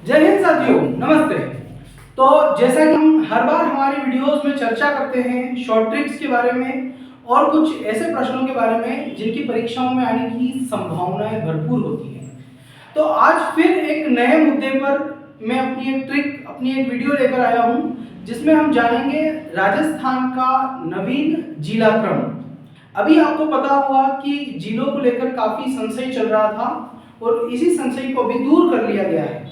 जय हिंद साथियों, नमस्ते। तो जैसा कि हम हर बार हमारी वीडियोस में चर्चा करते हैं शॉर्ट ट्रिक्स के बारे में और कुछ ऐसे प्रश्नों के बारे में जिनकी परीक्षाओं में आने की संभावनाएं भरपूर होती हैं। तो आज फिर एक नए मुद्दे पर मैं अपनी एक वीडियो लेकर आया हूं जिसमें हम जानेंगे राजस्थान का नवीन जिला क्रम। अभी आपको पता होगा कि जिलों को लेकर काफी संशय चल रहा था और इसी संशय को अभी दूर कर लिया गया है।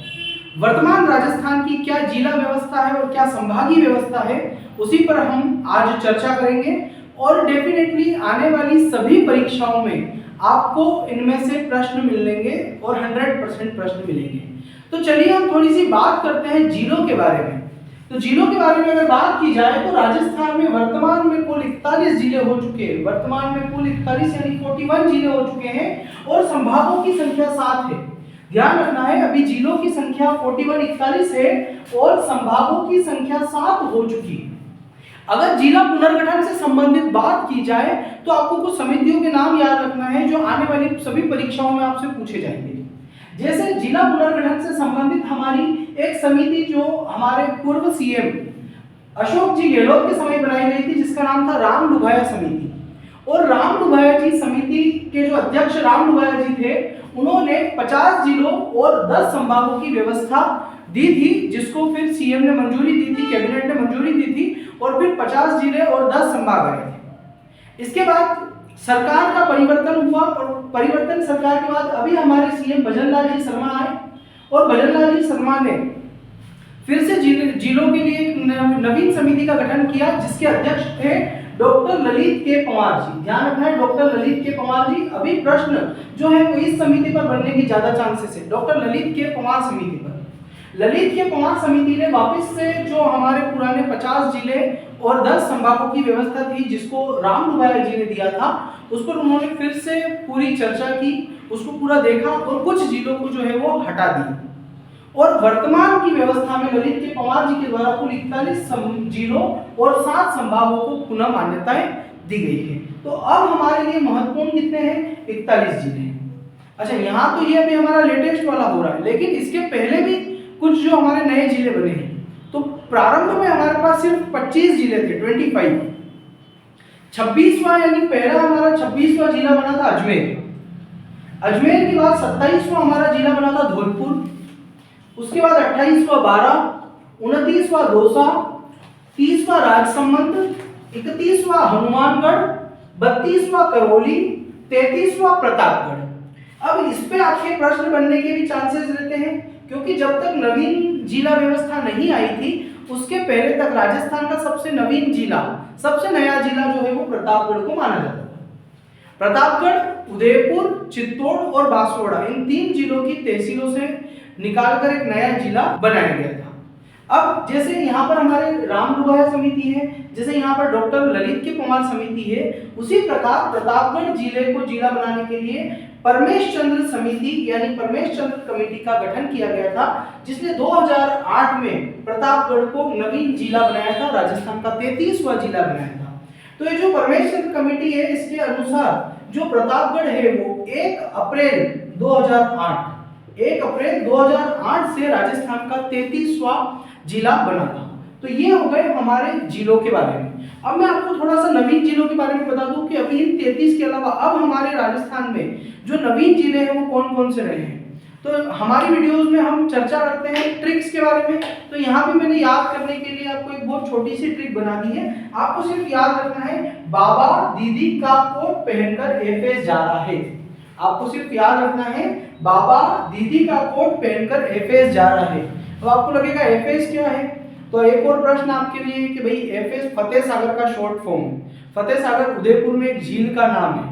वर्तमान राजस्थान की क्या जिला व्यवस्था है और क्या संभागीय व्यवस्था है, उसी पर हम आज चर्चा करेंगे और डेफिनेटली आने वाली सभी परीक्षाओं में आपको इनमें से प्रश्न मिलेंगे और 100% प्रश्न मिलेंगे। तो चलिए हम थोड़ी सी बात करते हैं जिलों के बारे में। तो जिलों के बारे में अगर बात की जाए तो राजस्थान में वर्तमान में कुल 41 जिले हो चुके हैं। वर्तमान में कुल 41 यानी 41 जिले हो चुके हैं और संभागों की संख्या 7 है। ध्यान रखना है, अभी जिलों की संख्या 41 है और संभागों की संख्या 7 हो चुकी है। अगर जिला पुनर्गठन से संबंधित बात की जाए तो आपको कुछ समितियों के नाम याद रखना है जो आने वाली सभी परीक्षाओं में आपसे पूछे जाएंगे। जैसे जिला पुनर्गठन से संबंधित हमारी एक समिति जो हमारे पूर्व सीएम अशोक जी गहलोत के समय बनाई गई थी, जिसका नाम था राम डुभाया समिति। और राम डुभाया जी समिति के जो अध्यक्ष राम डुभाया जी थे, उन्होंने 50 जिलों और 10 संभागों की व्यवस्था दी थी, जिसको फिर सीएम ने मंजूरी दी थी, कैबिनेट ने मंजूरी दी थी और फिर 50 जिले और 10 संभाग आए थे। इसके बाद सरकार का परिवर्तन हुआ और परिवर्तन सरकार के बाद अभी हमारे सीएम भजनलाल जी शर्मा आए और भजनलाल जी शर्मा ने फिर से जिलों के लिए एक नवीन समिति का गठन किया, जिसके अध्यक्ष थे डॉक्टर ललित के पंवार जी। ध्यान रखना है, डॉक्टर ललित के पंवार जी। अभी प्रश्न जो है वो इस समिति पर बनने की ज्यादा चांसेस है, डॉक्टर ललित के पंवार समिति पर। ललित के पंवार समिति ने वापस से जो हमारे पुराने 50 जिले और 10 संभागों की व्यवस्था थी, जिसको राम डुभाया जी ने दिया था, उस पर उन्होंने फिर से पूरी चर्चा की, उसको पूरा देखा और कुछ जिलों को जो है वो हटा दिया। और वर्तमान की व्यवस्था में ललित के पंवार जी के द्वारा कुल 41 जिलों और 7 संभागों को पुनः मान्यताएं दी गई है। तो अब हमारे लिए महत्वपूर्ण कितने हैं? 41 जिले हैं। अच्छा, यहाँ तो ये अभी हमारा लेटेस्ट वाला हो रहा है, लेकिन इसके पहले भी कुछ जो हमारे नए जिले बने हैं। तो प्रारंभ में हमारे पास सिर्फ 25 जिले थे, 25। 26वां यानी पहला हमारा 26वां जिला बना था अजमेर। अजमेर के बाद 27वां हमारा जिला बना था धौलपुर। उसके बाद 28वां बारां, 29वां दौसा, 30वां राजसमंद, 31वां हनुमानगढ़, 32वां करौली, 33वां प्रतापगढ़। अब इस पे आपके प्रश्न बनने के भी चांसेस रहते हैं, क्योंकि जब तक नवीन जिला व्यवस्था नहीं आई थी उसके पहले तक राजस्थान का सबसे नवीन जिला, सबसे नया जिला जो है वो प्रतापगढ़ को माना जाता था। प्रतापगढ़, उदयपुर, चित्तौड़ और बांसवाड़ा, इन 3 जिलों की तहसीलों से निकालकर एक नया जिला बनाया गया था। अब जैसे यहाँ पर हमारे राम डुभाया समिति है, जैसे यहाँ पर डॉक्टर ललित के पंवार समिति है, उसी प्रकार प्रतापगढ़ जिले को जिला बनाने के लिए परमेश चंद्र समिति यानी परमेश चंद्र कमेटी का गठन किया गया था, जिसने 2008 में प्रतापगढ़ को नवीन जिला बनाया था, राजस्थान का 33वां जिला बनाया था। तो ये जो परमेश चंद्र कमेटी है, इसके अनुसार जो प्रतापगढ़ है वो 1 अप्रैल 2008 से राजस्थान का 33वां जिला बना था। तो ये हो गए हमारे जिलों के बारे में। अब मैं आपको थोड़ा सा नवीन जिलों के बारे में बता दूं कि अभी इन 33 के अलावा अब हमारे राजस्थान में जो नवीन जिले हैं वो कौन कौन से रहे हैं। तो हमारी वीडियोस में हम चर्चा करते हैं ट्रिक्स के बारे में। तो यहाँ भी मैंने याद करने के लिए आपको एक बहुत छोटी सी ट्रिक बना दी है। आपको सिर्फ याद रखना है, बाबा दीदी का कोट पहनकर एफएस जा रहा है। आपको सिर्फ याद रखना है, बाबा दीदी का कोट पहनकर एफएस जा रहा है। तो आपको लगेगा एफएस क्या है, तो एक और प्रश्न आपके लिए कि भाई एफएस फतेह सागर का शॉर्ट फॉर्म है। फतेह सागर उदयपुर में एक झील का नाम है,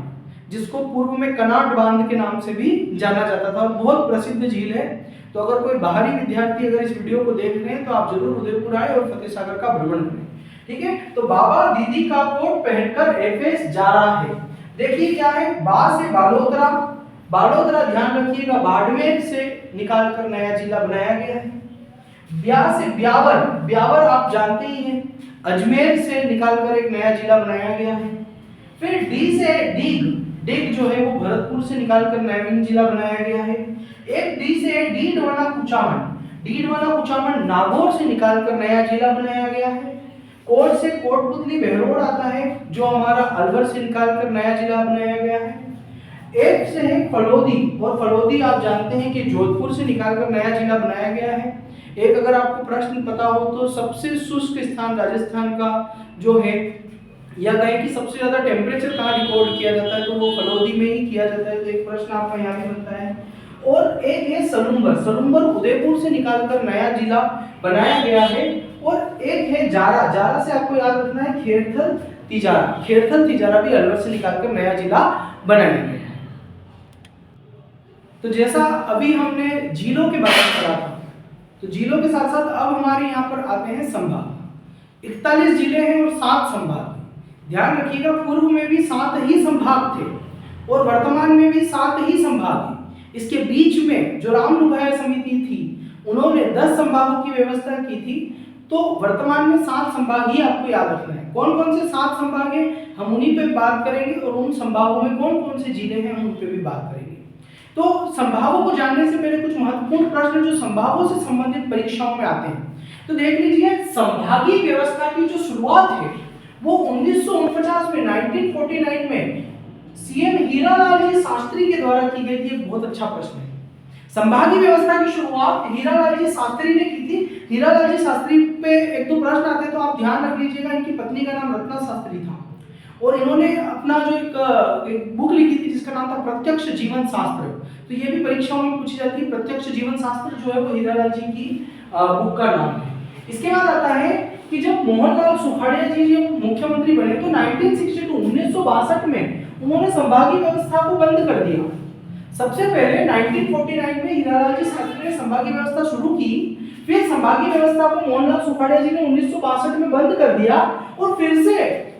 जिसको पूर्व में कनाट बांध के नाम से भी जाना जाता था, बहुत प्रसिद्ध झील है। तो अगर कोई बाहरी विद्यार्थी अगर इस वीडियो को देख रहे हैं तो आप जरूर उदयपुर आए और फतेह सागर का भ्रमण करें, ठीक है। तो बाबा दीदी का कोट पहनकर एफएस जा रहा है। देखिए क्या है, बा से बालोतरा, बालोतरा ध्यान रखिएगा बाड़मेर से निकालकर नया जिला बनाया गया है। ब्या से ब्यावर, ब्यावर आप जानते ही हैं, अजमेर से निकालकर एक नया जिला बनाया गया है। फिर डी से डीग, डीग जो है वो भरतपुर से निकालकर नवीन जिला बनाया गया है। एक डी से डी डवाना कुचामन, डीडवाना कुचामन नागौर से निकालकर नया जिला बनाया गया है। कोट से कोटपुतली बहरोड आता है जो हमारा अलवर से निकालकर नया जिला बनाया गया है। एक से है फलोदी, और फलोदी आप जानते हैं कि जोधपुर से निकालकर नया जिला बनाया गया है। एक अगर आपको प्रश्न पता हो तो सबसे शुष्क स्थान राजस्थान का जो है, या कहें कि सबसे ज्यादा टेम्परेचर कहाँ रिकॉर्ड किया जाता है, तो वो फलोदी में ही किया जाता है। तो एक प्रश्न आपका यहाँ भी बनता है। और एक है सलूम्बर, सलूम्बर उदयपुर से निकालकर नया जिला बनाया गया है। और एक है जारा, जारा से आपको याद रखना है खेरथल तिजारा, खेरथल तिजारा भी अलवर से निकालकर नया जिला बनाया गया है। तो जैसा अभी हमने जिलों के बारे में पढ़ा था, तो जिलों के साथ साथ अब हमारे यहाँ पर आते हैं संभाग। 41 जिले हैं और 7 संभाग। ध्यान रखिएगा, पूर्व में भी 7 ही संभाग थे और वर्तमान में भी 7 ही संभाग हैं। इसके बीच में जो रामनुभाया समिति थी उन्होंने 10 संभागों की व्यवस्था की थी। तो वर्तमान में 7 संभाग ही आपको याद रखना है। कौन कौन से 7 संभाग हैं हम उन्हीं पे बात करेंगे, और उन संभागों में कौन कौन से जिले हैं हम उन पे भी बात करेंगे। तो संभागों को जानने से पहले कुछ महत्वपूर्ण प्रश्न जो संभागों से संबंधित परीक्षाओं में आते हैं, तो देख लीजिए। संभागीय व्यवस्था की जो शुरुआत है वो 1949 में 1949 में सीएम हीरालाल जी शास्त्री के द्वारा की गई थी। बहुत अच्छा प्रश्न है। संभागीय व्यवस्था की शुरुआत हीरालाल जी शास्त्री ने की थी। हीरालाल जी शास्त्री पे एक दो प्रश्न आते हैं तो आप ध्यान रख लीजिएगा। इनकी पत्नी का नाम रत्ना शास्त्री था और इन्होंने अपना जो एक बुक लिखी थी जिसका नाम था प्रत्यक्ष जीवन शास्त्र। तो ये भी परीक्षाओं में पूछी जाती है। प्रत्यक्ष जीवन शास्त्र जो है वो हीरालाल जी की बुक का नाम है। इसके बाद आता है कि जब मोहनलाल सुखाड़िया जी जब मुख्यमंत्री बने तो 1962 में उन्होंने संभागीय व्यवस्था को बंद कर दिया। सबसे पहले 1949 में हीरालाल जी शास्त्री ने संभागीय व्यवस्था शुरू की, फिर संभागीय व्यवस्था को मोहनलाल सुखाड़िया जी ने 1962 में बंद कर दिया, और फिर से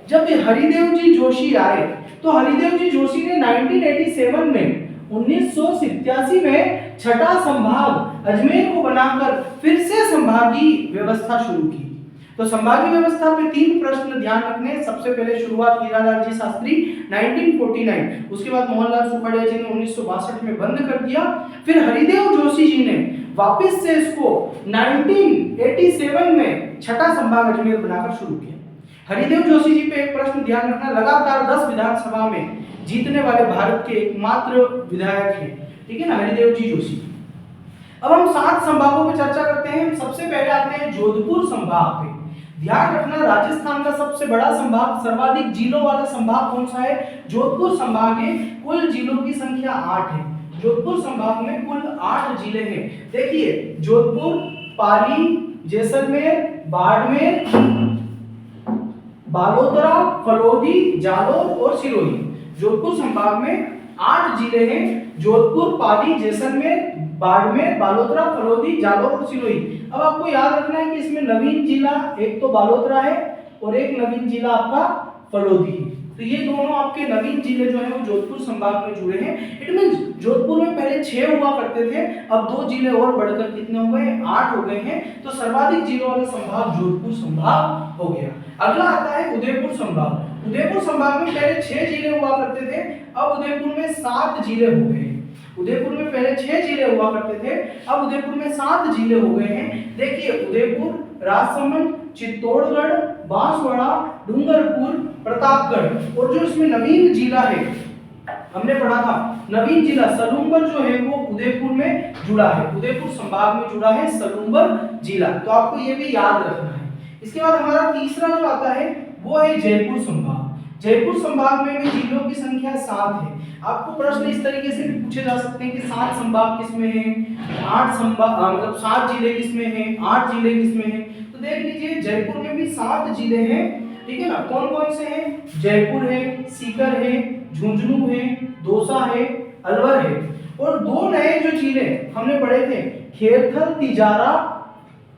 जब हरिदेव जी जोशी आए तो हरिदेव जी जोशी ने 1987 में 1987 में छठा संभाग अजमेर को बनाकर फिर से संभागीय व्यवस्था शुरू की। तो संभागीय व्यवस्था पे 3 प्रश्न ध्यान रखने। सबसे पहले शुरुआत हीरालाल जी शास्त्री 1949, उसके बाद मोहनलाल सुखाड़िया जी ने 1962 में बंद कर दिया, फिर हरिदेव जोशी जी ने वापस से इसको 1987 में छठा संभाग अजमेर बनाकर शुरू किया। हरिदेव जोशी जी पे एक प्रश्न ध्यान रखना। लगातार 10 विधानसभा में जीतने वाले भारत के एकमात्र विधायक हैं, ठीक है ना, हरिदेव जी जोशी। अब हम 7 संभागों पर चर्चा करते हैं। सबसे पहले आते हैं जोधपुर संभाग पे। ध्यान रखना, राजस्थान का सबसे बड़ा संभाग, सर्वाधिक जिलों वाला संभाग कौन सा है? जोधपुर संभाग है। कुल जिलों की संख्या 8 है। जोधपुर संभाग में कुल 8 जिले हैं। देखिए, जोधपुर, पाली, जैसलमेर, बाड़मेर, बालोतरा, फलोदी, जालौर और सिरोही। जोधपुर संभाग में 8 जिले हैं। जोधपुर, पाली, जैसलमेर, बाड़मेर, बालोतरा, फलोदी, जालौर और सिरोही। अब आपको याद रखना है कि इसमें नवीन जिला एक तो बालोतरा है और एक नवीन जिला आपका फलोदी है। तो ये दोनों आपके नवीन जिले जो हैं वो जोधपुर संभाग में जुड़े हैं। इट मींस जोधपुर में पहले 6 हुआ करते थे, अब 2 जिले और बढ़कर कितने हो गए? 8 हो गए हैं। तो सर्वाधिक जिलों वाला संभाग जोधपुर संभाग हो गया। अगला आता है उदयपुर संभाग। उदयपुर संभाग में पहले 6 जिले हुआ करते थे, अब उदयपुर में 7 जिले हो गए। उदयपुर में पहले 6 जिले हुआ करते थे, अब उदयपुर में 7 जिले हो गए हैं। देखिए, उदयपुर, राजसमंद, चित्तौड़गढ़, बांसवाड़ा, डूंगरपुर, प्रतापगढ़, और जो इसमें नवीन जिला है हमने पढ़ा था, नवीन जिला सलूम्बर जो है वो उदयपुर में जुड़ा है। उदयपुर संभाग में जुड़ा है सलूम्बर जिला। तो आपको ये भी याद रखना है। इसके बाद हमारा तीसरा जो आता है वो है जयपुर संभाग। जयपुर संभाग में भी जिलों की संख्या 7 है। आपको प्रश्न इस तरीके से भी पूछे जा सकते हैं कि 7 संभाग किसमें हैं, 8 संभाग मतलब 7 जिले किसमें हैं, 8 जिले किसमें हैं। तो देख लीजिए, जयपुर में भी 7 जिले हैं, ठीक है ना। कौन कौन से हैं? जयपुर है, सीकर है, झुंझुनू है, दौसा है, अलवर है। और 2 नए जो जिले हमने पढ़े थे, खेरथल तिजारा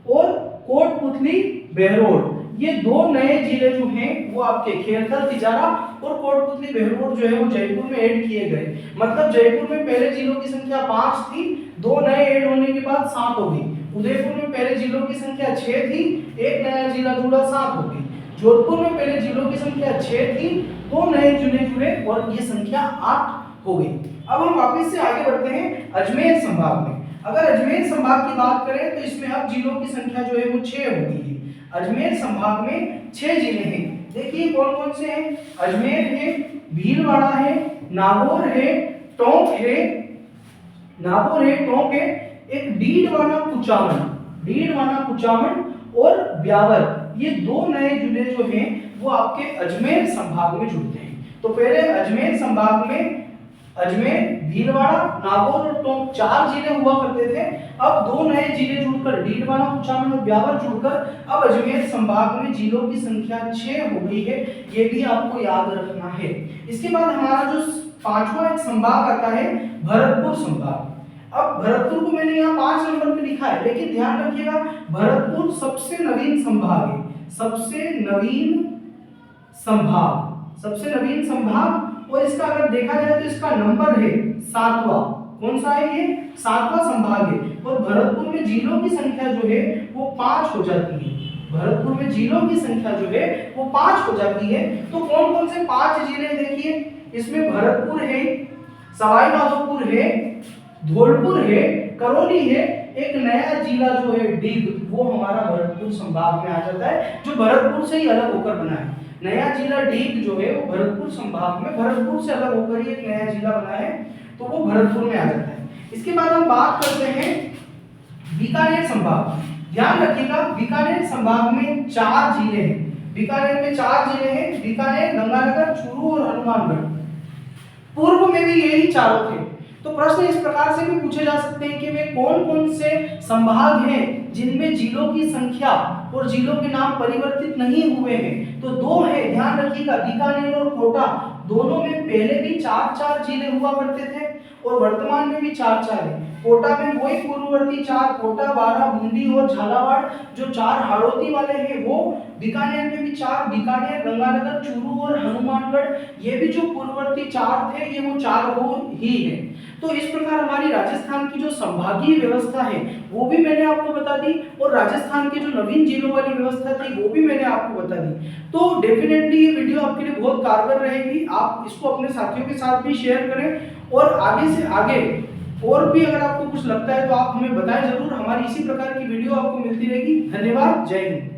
और कोटपुतली बहरोड, ये 2 नए जिले जो हैं वो आपके खेरथल तिजारा और कोटपुतली बहरोड जो है वो जयपुर में ऐड किए गए। मतलब जयपुर में पहले जिलों की संख्या 5 थी, 2 नए ऐड होने के बाद 7 हो गई। उदयपुर में पहले जिलों की संख्या 6 थी, 1 नया जिला जुड़ा, 7 हो गई। जोधपुर में पहले जिलों की संख्या 6 थी, 2 नए जिले जुड़े और ये संख्या 8 हो गई। अब हम वापस से आगे बढ़ते हैं अजमेर संभाग में। अगर अजमेर संभाग की बात करें तो इसमें अब जिलों की संख्या जो है वो 6 हो गई है। अजमेर संभाग में 6 जिले हैं। देखिए कौन कौन से हैं? अजमेर है, भीलवाड़ा है, नागौर है, टोंक है, टोंक है, एक डीडवाना कुचामन और ब्यावर, ये 2 नए जिले जो हैं वो आपके अजमेर संभाग में जुड़ते हैं। तो पहले अजमेर संभाग में अजमेर, भीलवाड़ा, नागौर और टोंक 4 जिले हुआ करते थे। अब 2 नए जिले जुड़कर डीडवाना, कुचामन और ब्यावर जुड़कर अब अजमेर संभाग में जिलों की संख्या 6 हो गई है। ये भी आपको याद रखना है। इसके बाद हमारा जो 5वां एक संभाग आता है भरतपुर संभाग। अब भरतपुर को मैंने यहाँ 5 नंबर पे लिखा है, लेकिन ध्यान रखिएगा भरतपुर सबसे नवीन संभाग है। सबसे नवीन संभाग और इसका अगर देखा जाए तो इसका नंबर है 7वां। कौन सा है ये? 7वां संभाग है। और भरतपुर में जिलों की संख्या जो है वो 5 हो जाती है। भरतपुर में जिलों की संख्या जो है वो 5 हो जाती है। तो कौन कौन से 5 जिले देखिए, इसमें भरतपुर है, सवाई माधोपुर है, धौलपुर है, करौली है, एक नया जिला जो है डीग, वो हमारा भरतपुर संभाग में आ जाता है, जो भरतपुर से ही अलग होकर बना है। नया जिला डीग जो है वो भरतपुर संभाग में भरतपुर से अलग होकर ही एक नया जिला बना है, तो वो भरतपुर में आ जाता है। इसके बाद हम बात करते हैं बीकानेर संभाग। ध्यान रखिएगा बीकानेर संभाग में 4 जिले हैं। बीकानेर में 4 जिले हैं, बीकानेर, गंगानगर, चूरू और हनुमानगढ़। पूर्व में भी यही चारों थे। तो प्रश्न इस प्रकार से भी पूछे जा सकते हैं कि वे कौन कौन से संभाग हैं जिनमें जिलों की संख्या और जिलों के नाम परिवर्तित नहीं हुए हैं। तो 2 है, ध्यान रखिएगा, बीकानेर और कोटा, दोनों में पहले भी 4-4 जिले हुआ करते थे और वर्तमान में भी 4-4 है। कोटा में वही पूर्ववर्ती 4, कोटा, बारा, बूंदी और झालावाड़, जो 4 हाड़ौती वाले हैं वो। बीकानेर में भी 4, बीकानेर, गंगानगर, चूरू और हनुमानगढ़, ये भी जो पूर्ववर्ती 4 थे ये वो 4 हो ही है। तो इस प्रकार हमारी राजस्थान की जो संभागीय व्यवस्था है वो भी मैंने आपको बता दी, और राजस्थान के जो नवीन जिलों वाली व्यवस्था थी वो भी मैंने आपको बता दी। तो डेफिनेटली ये वीडियो आपके लिए बहुत कारगर रहेगी। आप इसको अपने साथियों के साथ भी शेयर करें, और आगे से आगे और भी अगर आपको कुछ लगता है तो आप हमें बताएं जरूर। हमारी इसी प्रकार की वीडियो आपको मिलती रहेगी। धन्यवाद, जय हिंद।